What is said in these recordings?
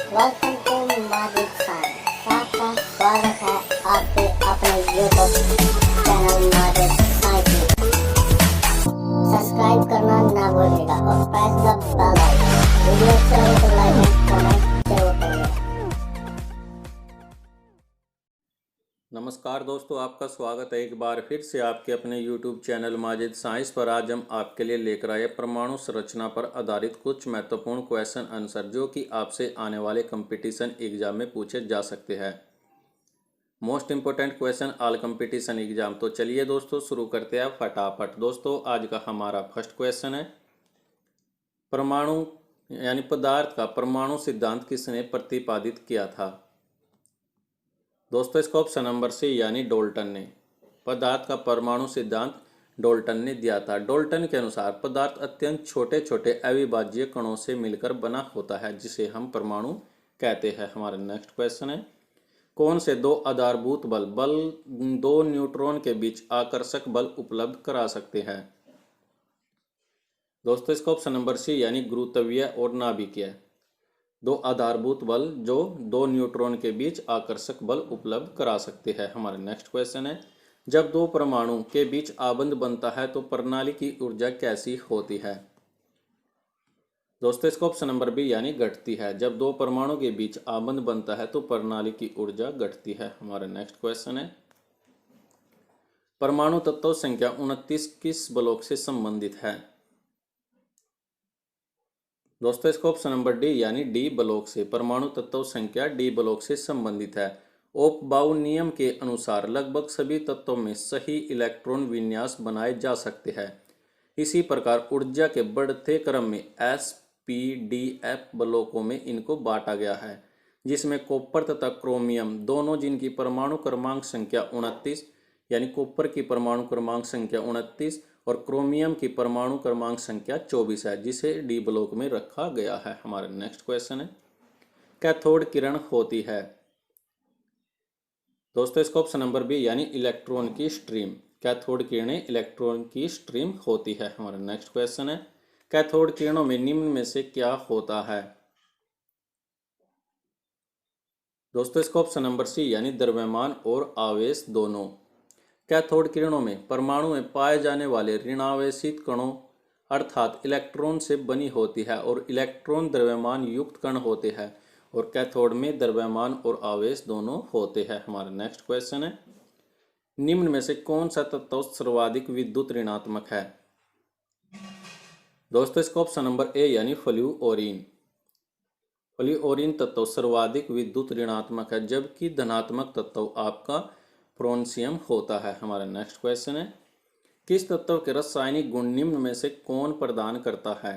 Welcome to Majid science. आपका स्वागत है आपके अपने यूट्यूब चैनल माजिद साइंस में। सब्सक्राइब करना ना भूलिएगा और press the bell icon. Video अच्छा लगे तो लाइक एंड कमेंट जरूर करिएगा। नमस्कार दोस्तों, आपका स्वागत है एक बार फिर से आपके अपने YouTube चैनल माजिद साइंस पर। आज हम आपके लिए लेकर आए परमाणु संरचना पर आधारित कुछ महत्वपूर्ण क्वेश्चन आंसर जो कि आपसे आने वाले कंपटीशन एग्जाम में पूछे जा सकते हैं। Most important question all competition exam. तो चलिए दोस्तों शुरू करते हैं फटाफट। दोस्तों आज का हमारा फर्स्ट क्वेश्चन है, परमाणु यानी पदार्थ का परमाणु सिद्धांत किसने प्रतिपादित किया था। दोस्तों इसका ऑप्शन नंबर सी यानी डाल्टन ने। पदार्थ का परमाणु सिद्धांत डाल्टन ने दिया था। डाल्टन के अनुसार पदार्थ अत्यंत छोटे छोटे अविभाज्य कणों से मिलकर बना होता है जिसे हम परमाणु कहते हैं। हमारा नेक्स्ट क्वेश्चन है, कौन से दो आधारभूत बल दो न्यूट्रॉन के बीच आकर्षक बल उपलब्ध करा सकते हैं। दोस्तों इसका ऑप्शन नंबर सी यानी गुरुत्वीय और नाभिकीय। दो आधारभूत बल जो दो न्यूट्रॉन के बीच आकर्षक बल उपलब्ध करा सकते हैं। हमारा नेक्स्ट क्वेश्चन है, जब दो परमाणु के बीच आबंध बनता है तो प्रणाली की ऊर्जा कैसी होती है। दोस्तों इसका ऑप्शन नंबर बी यानी घटती है। जब दो परमाणु के बीच आबंध बनता है तो प्रणाली की ऊर्जा घटती है। हमारा नेक्स्ट क्वेश्चन है, परमाणु तत्व संख्या 29 किस ब्लॉक से संबंधित है। दोस्तों इसका ऑप्शन नंबर डी यानी डी ब्लॉक से। परमाणु तत्व संख्या डी ब्लॉक से संबंधित है। ओप्बाउ नियम के अनुसार लगभग सभी तत्वों में सही इलेक्ट्रॉन विन्यास बनाए जा सकते हैं। इसी प्रकार ऊर्जा के बढ़ते क्रम में एस पी डी एफ ब्लॉकों में इनको बांटा गया है, जिसमें कॉपर तथा क्रोमियम दोनों जिनकी परमाणु क्रमांक संख्या 29 यानी कॉपर की परमाणु क्रमांक संख्या 29 और क्रोमियम की परमाणु क्रमांक संख्या 24 है, जिसे डी ब्लॉक में रखा गया है। हमारा नेक्स्ट क्वेश्चन है, कैथोड किरण होती है। दोस्तों इसका ऑप्शन नंबर बी यानी इलेक्ट्रॉन की स्ट्रीम। कैथोड किरणें इलेक्ट्रॉन की स्ट्रीम होती है। हमारा नेक्स्ट क्वेश्चन है, कैथोड किरणों में निम्न में से क्या होता है। दोस्तों इसका ऑप्शन नंबर सी यानी द्रव्यमान और आवेश दोनों। कैथोड किरणों में परमाणु में पाए जाने वाले ऋणावेशित कणों अर्थात इलेक्ट्रॉन से बनी होती है और इलेक्ट्रॉन द्रव्यमान युक्त कण होते हैं और कैथोड में द्रव्यमान और आवेश दोनों होते हैं। हमारा नेक्स्ट क्वेश्चन है, निम्न में से कौन सा तत्व सर्वाधिक विद्युत ऋणात्मक है। दोस्तों इसका ऑप्शन नंबर ए यानी फ्लूओरीन। फ्लूओरीन तत्व सर्वाधिक विद्युत ऋणात्मक है, जबकि धनात्मक तत्व आपका फ्रोंशियम होता है। हमारा नेक्स्ट क्वेश्चन है, किस तत्व के रासायनिक गुण निम्न में से कौन प्रदान करता है।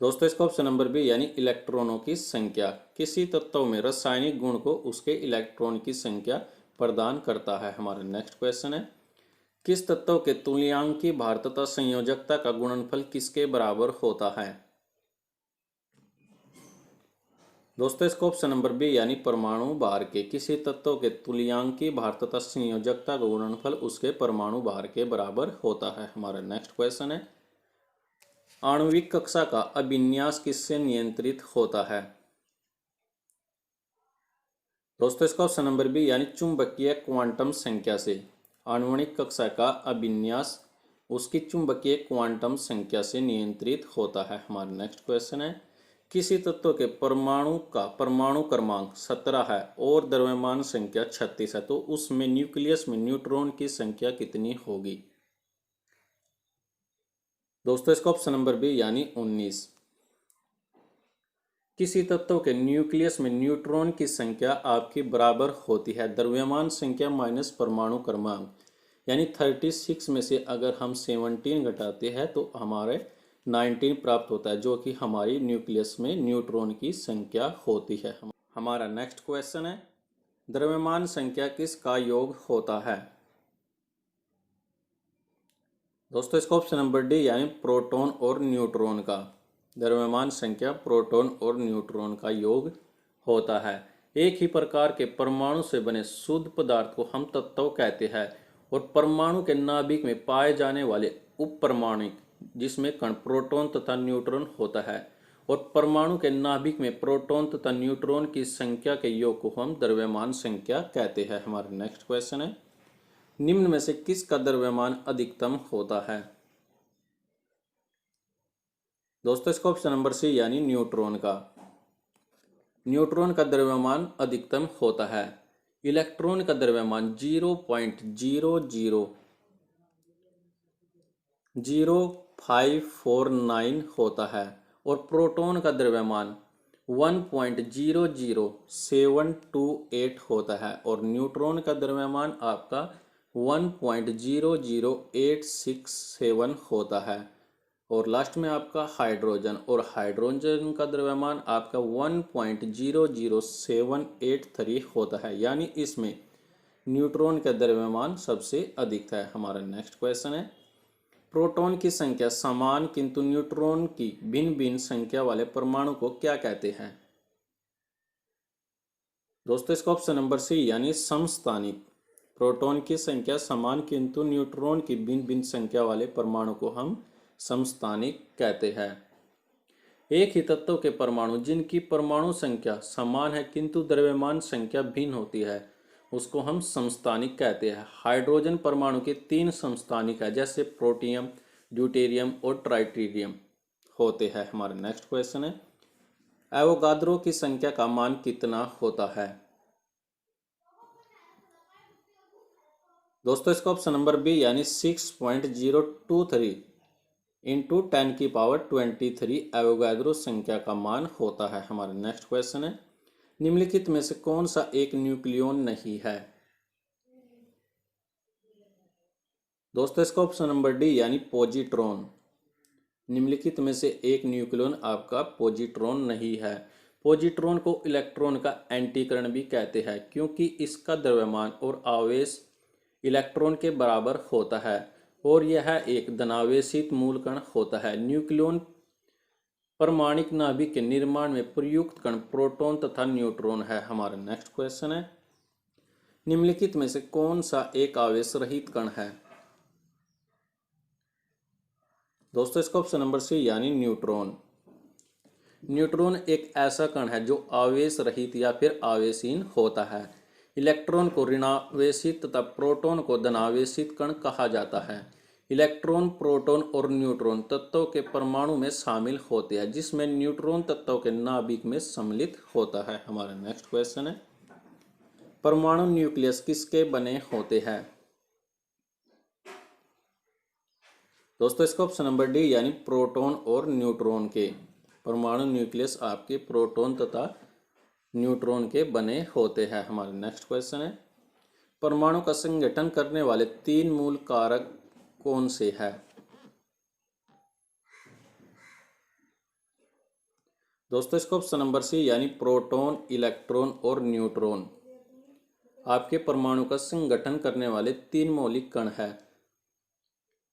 दोस्तों इसका ऑप्शन नंबर बी यानी इलेक्ट्रॉनों की संख्या। किसी तत्व में रासायनिक गुण को उसके इलेक्ट्रॉन की संख्या प्रदान करता है। हमारा नेक्स्ट क्वेश्चन है, किस तत्व के तुल्यांकी भार तथा संयोजकता का गुणनफल किसके बराबर होता है। दोस्तों इसका ऑप्शन नंबर बी यानी परमाणु भार के। किसी तत्व के तुल्यांकी भार तथा संयोजकता का गुणनफल उसके परमाणु भार के बराबर होता है। हमारा नेक्स्ट क्वेश्चन है, आणविक कक्षा का अभिन्यास किससे नियंत्रित होता है। दोस्तों इसका ऑप्शन नंबर बी यानी चुंबकीय क्वांटम संख्या से। आणविक कक्षा का अभिन्यास उसकी चुंबकीय क्वांटम संख्या से नियंत्रित होता है। हमारा नेक्स्ट क्वेश्चन है, किसी तत्व के परमाणु का परमाणु क्रमांक 17 है और द्रव्यमान संख्या 36 है तो उसमें न्यूक्लियस में न्यूट्रॉन की संख्या कितनी होगी। दोस्तों इसका ऑप्शन नंबर बी यानी 19। किसी तत्व के न्यूक्लियस में न्यूट्रॉन की संख्या आपकी बराबर होती है द्रव्यमान संख्या माइनस परमाणु क्रमांक, यानी 36 में से अगर हम 17 घटाते हैं तो हमारे 19 प्राप्त होता है, जो कि हमारी न्यूक्लियस में न्यूट्रॉन की संख्या होती है। हमारा नेक्स्ट क्वेश्चन है, द्रव्यमान संख्या किसका योग होता है। दोस्तों इसका ऑप्शन नंबर डी यानी प्रोटॉन और न्यूट्रॉन का। द्रव्यमान संख्या प्रोटॉन और न्यूट्रॉन का योग होता है। एक ही प्रकार के परमाणु से बने शुद्ध पदार्थ को हम तत्व कहते हैं और परमाणु के नाभिक में पाए जाने वाले उप परमाणु जिसमें कण प्रोटॉन तथा न्यूट्रॉन होता है और परमाणु के नाभिक में प्रोटॉन तथा न्यूट्रॉन की संख्या के योग को हम द्रव्यमान संख्या कहते हैं। हमारा नेक्स्ट क्वेश्चन है, निम्न में से किसका द्रव्यमान अधिकतम होता है? दोस्तों इसका ऑप्शन नंबर सी यानी न्यूट्रॉन का। न्यूट्रॉन का द्रव्यमान अधिकतम होता है। इलेक्ट्रॉन का द्रव्यमान 0.0000549 होता है और प्रोटॉन का द्रव्यमान 1.00728 होता है और न्यूट्रॉन का द्रव्यमान आपका 1.00867 होता है। और लास्ट में आपका हाइड्रोजन, और हाइड्रोजन का द्रव्यमान आपका 1.00783 होता है, यानी इसमें न्यूट्रॉन का द्रव्यमान सबसे अधिक है। हमारा नेक्स्ट क्वेश्चन है, प्रोटॉन की संख्या समान किंतु न्यूट्रॉन की भिन्न भिन्न संख्या वाले परमाणु को क्या कहते हैं? दोस्तों इसका ऑप्शन नंबर सी यानी समस्थानिक। प्रोटॉन की संख्या समान किंतु न्यूट्रॉन की भिन्न भिन्न संख्या वाले परमाणु को हम समस्थानिक कहते हैं। एक ही तत्व के परमाणु जिनकी परमाणु संख्या समान है किंतु द्रव्यमान संख्या भिन्न होती है उसको हम समस्थानिक कहते हैं। हाइड्रोजन परमाणु के 3 समस्थानिक है, जैसे प्रोटियम, ड्यूटेरियम और ट्राइटेरियम होते हैं। हमारा नेक्स्ट क्वेश्चन है, एवोगाद्रो की संख्या का मान कितना होता है? दोस्तों इसका ऑप्शन नंबर बी यानी 6.023 इंटू 10⁻23 एवोगाद्रो संख्या का मान होता है। हमारा नेक्स्ट क्वेश्चन है, निम्नलिखित में से कौन सा एक न्यूक्लियन नहीं है? दोस्तों इसका ऑप्शन नंबर डी यानी पॉजिट्रॉन। निम्नलिखित में से एक न्यूक्लियन आपका पॉजिट्रॉन नहीं है। पॉजिट्रॉन को इलेक्ट्रॉन का एंटीकरण भी कहते हैं क्योंकि इसका द्रव्यमान और आवेश इलेक्ट्रॉन के बराबर होता है और यह एक धनावेशित मूल कण होता है। न्यूक्लियन परमाणिक नाभिक के निर्माण में प्रयुक्त कण प्रोटॉन तथा न्यूट्रॉन है। हमारा नेक्स्ट क्वेश्चन है, निम्नलिखित में से कौन सा एक आवेश रहित कण है? दोस्तों इसका ऑप्शन नंबर सी यानी न्यूट्रॉन। न्यूट्रॉन एक ऐसा कण है जो आवेश रहित या फिर आवेशहीन होता है। इलेक्ट्रॉन को ऋणावेशित तथा प्रोटॉन को धनावेशित कण कहा जाता है। इलेक्ट्रॉन, प्रोटॉन और न्यूट्रॉन तत्वों के परमाणु में शामिल होते हैं जिसमें न्यूट्रॉन तत्वों के नाभिक में सम्मिलित होता है। हमारा नेक्स्ट क्वेश्चन है, परमाणु न्यूक्लियस किसके बने होते हैं? दोस्तों इसका ऑप्शन नंबर डी यानी प्रोटॉन और न्यूट्रॉन के। परमाणु न्यूक्लियस आपके प्रोटॉन तथा न्यूट्रॉन के बने होते हैं। हमारा नेक्स्ट क्वेश्चन है, परमाणु का संगठन करने वाले 3 मूल कारक कौन से हैं? दोस्तों इसका ऑप्शन नंबर सी यानी प्रोटॉन, इलेक्ट्रॉन और न्यूट्रॉन आपके परमाणु का संगठन करने वाले 3 मौलिक कण हैं।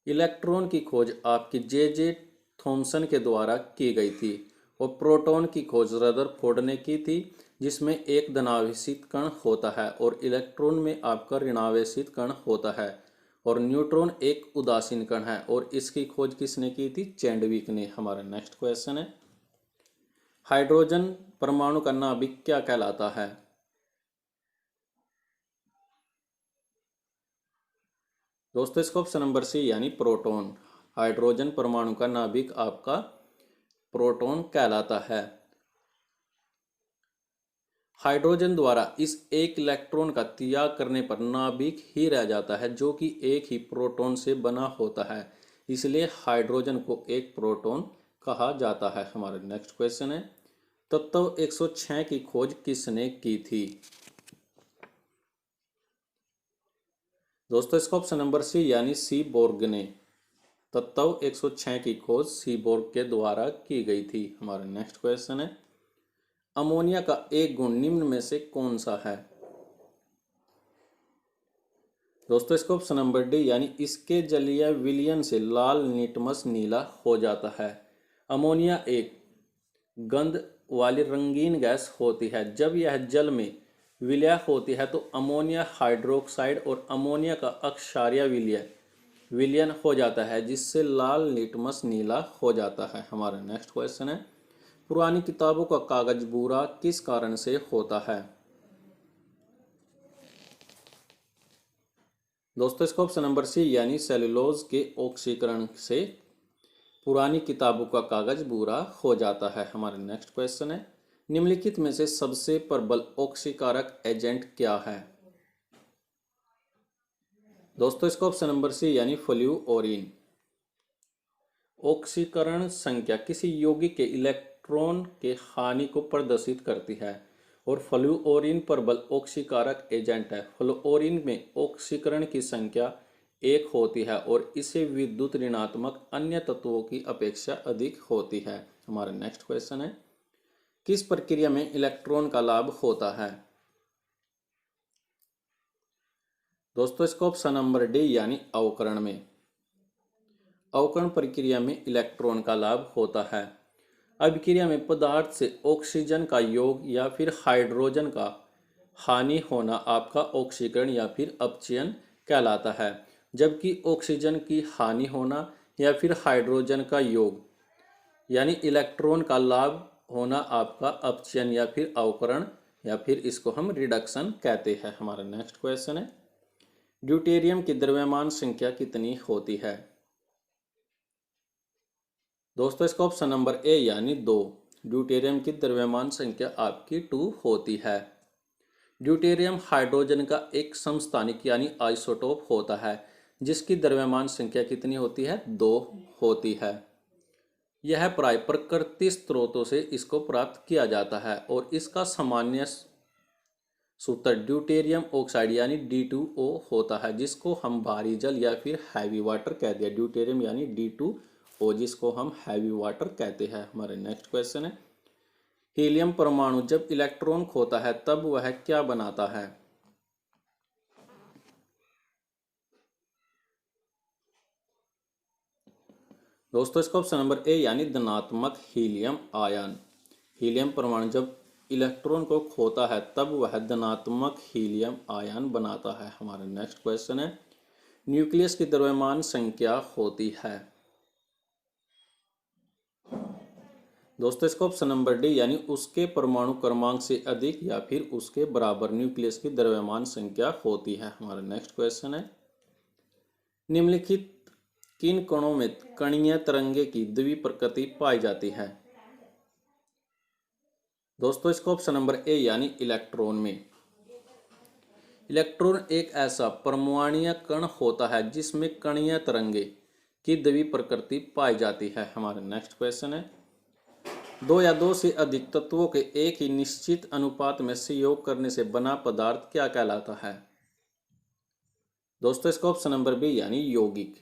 इलेक्ट्रॉन की खोज आपकी जे थॉमसन के द्वारा की गई थी और प्रोटॉन की खोज रदरफोर्ड ने की थी जिसमें एक धनावेशित कण होता है और इलेक्ट्रॉन में आपका ऋणावेशित कण होता है और न्यूट्रॉन एक उदासीन कण है और इसकी खोज किसने की थी? चैंडविक ने। हमारा नेक्स्ट क्वेश्चन है, हाइड्रोजन परमाणु का नाभिक क्या कहलाता है? दोस्तों इसका ऑप्शन नंबर सी यानी प्रोटॉन। हाइड्रोजन परमाणु का नाभिक आपका प्रोटॉन कहलाता है। हाइड्रोजन द्वारा इस एक इलेक्ट्रॉन का त्याग करने पर नाभिक ही रह जाता है जो कि एक ही प्रोटॉन से बना होता है, इसलिए हाइड्रोजन को एक प्रोटॉन कहा जाता है। हमारा नेक्स्ट क्वेश्चन है, तत्व 106 की खोज किसने की थी? दोस्तों इसका ऑप्शन नंबर सी यानी सीबोर्ग ने। तत्व 106 की खोज सीबोर्ग के द्वारा की गई थी। हमारा नेक्स्ट क्वेश्चन है, अमोनिया का एक गुण निम्न में से कौन सा है? दोस्तों इसका ऑप्शन नंबर डी यानी इसके जलीय विलयन से लाल निटमस नीला हो जाता है। अमोनिया एक गंध वाली रंगीन गैस होती है। जब यह जल में विलय होती है तो अमोनिया हाइड्रोक्साइड और अमोनिया का अक्षारीय विलयन हो जाता है जिससे लाल लिटमस नीला हो जाता है। हमारा नेक्स्ट क्वेश्चन है, पुरानी किताबों का कागज भूरा किस कारण से होता है? दोस्तों इसका ऑप्शन नंबर सी यानी सेलुलोज के ऑक्सीकरण से पुरानी किताबों का कागज भूरा हो जाता है। हमारा नेक्स्ट क्वेश्चन है, निम्नलिखित में से सबसे प्रबल ऑक्सीकारक एजेंट क्या है? दोस्तों इसका ऑप्शन नंबर सी यानी फ्लूओरीन। ऑक्सीकरण संख्या किसी यौगिक के इलेक्ट्रॉन के हानि को प्रदर्शित करती है और फ्लूओरीन प्रबल ऑक्सीकारक एजेंट है। फ्लूओरीन में ऑक्सीकरण की संख्या 1 होती है और इसे विद्युत ऋणात्मक अन्य तत्वों की अपेक्षा अधिक होती है। हमारा नेक्स्ट क्वेश्चन है, किस प्रक्रिया में इलेक्ट्रॉन का लाभ होता है? दोस्तों इसका ऑप्शन नंबर डी यानी अवकरण में। अवकरण प्रक्रिया में इलेक्ट्रॉन का लाभ होता है। अभिक्रिया में पदार्थ से ऑक्सीजन का योग या फिर हाइड्रोजन का हानि होना आपका ऑक्सीकरण या फिर अपचयन कहलाता है, जबकि ऑक्सीजन की हानि होना या फिर हाइड्रोजन का योग यानी इलेक्ट्रॉन का लाभ होना आपका अपचयन या फिर अवकरण या फिर इसको हम रिडक्शन कहते हैं। हमारा नेक्स्ट क्वेश्चन है, ड्यूटेरियम की द्रव्यमान संख्या कितनी होती है? दोस्तों इसका ऑप्शन नंबर ए यानी 2। ड्यूटेरियम की द्रव्यमान संख्या आपकी 2 होती है। ड्यूटेरियम हाइड्रोजन का एक समस्थानिक यानी आइसोटोप होता है, जिसकी द्रव्यमान संख्या कितनी होती है? 2 होती है। यह प्राय प्राकृतिक स्रोतों से इसको प्राप्त किया जाता है और इसका सामान्य सूत्र ड्यूटेरियम ऑक्साइड यानी D2O होता है, जिसको हम भारी जल या फिर हैवी वाटर कहते हैं। ड्यूटेरियम यानी D2O जिसको हम हैवी वाटर कहते हैं। हमारे नेक्स्ट क्वेश्चन है, हीलियम परमाणु जब इलेक्ट्रॉन खोता है तब वह क्या बनाता है? दोस्तों इसका ऑप्शन नंबर ए यानी धनात्मक हीलियम आयन। हीलियम परमाणु जब इलेक्ट्रॉन को खोता है तब वह धनात्मक हीलियम आयन बनाता है। हमारा नेक्स्ट क्वेश्चन है, न्यूक्लियस की द्रव्यमान संख्या होती है? दोस्तों इसका ऑप्शन नंबर डी यानी उसके परमाणु क्रमांक से अधिक या फिर उसके बराबर न्यूक्लियस की द्रव्यमान संख्या होती है। हमारा नेक्स्ट क्वेश्चन है, निम्नलिखित किन कणों में कणीय तरंगे की द्विप्रकृति पाई जाती है? दोस्तों इसका ऑप्शन नंबर ए यानी इलेक्ट्रॉन में। इलेक्ट्रॉन एक ऐसा परमाणुीय कण होता है जिसमें कणीय तरंगे की द्विप्रकृति पाई जाती है। हमारा नेक्स्ट क्वेश्चन है, 2 या 2 से अधिक तत्वों के एक ही निश्चित अनुपात में संयोग करने से बना पदार्थ क्या कहलाता है? दोस्तों इसका ऑप्शन नंबर बी यानी यौगिक।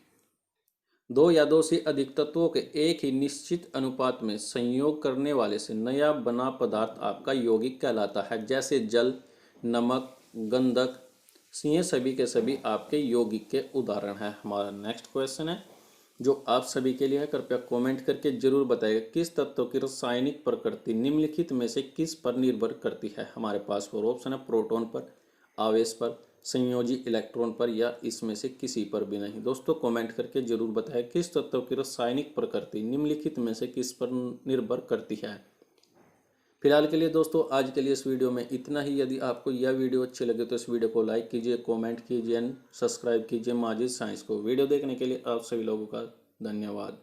2 या 2 से अधिक तत्वों के एक ही निश्चित अनुपात में संयोग करने वाले से नया बना पदार्थ आपका यौगिक कहलाता है, जैसे जल, नमक, गंधक, ये सभी के सभी आपके यौगिक के उदाहरण हैं। हमारा नेक्स्ट क्वेश्चन है जो आप सभी के लिए है, कृपया कमेंट करके जरूर बताइएगा किस तत्व की रासायनिक प्रकृति निम्नलिखित में से किस पर निर्भर करती है? हमारे पास फोर ऑप्शन है, प्रोटॉन पर, आवेश पर, संयोजी इलेक्ट्रॉन पर या इसमें से किसी पर भी नहीं। दोस्तों कमेंट करके जरूर बताएं किस तत्व की रासायनिक प्रकृति निम्नलिखित में से किस पर निर्भर करती है। फिलहाल के लिए दोस्तों आज के लिए इस वीडियो में इतना ही। यदि आपको यह वीडियो अच्छी लगे तो इस वीडियो को लाइक कीजिए, कमेंट कीजिए एंड सब्सक्राइब कीजिए माजिद साइंस को। वीडियो देखने के लिए आप सभी लोगों का धन्यवाद।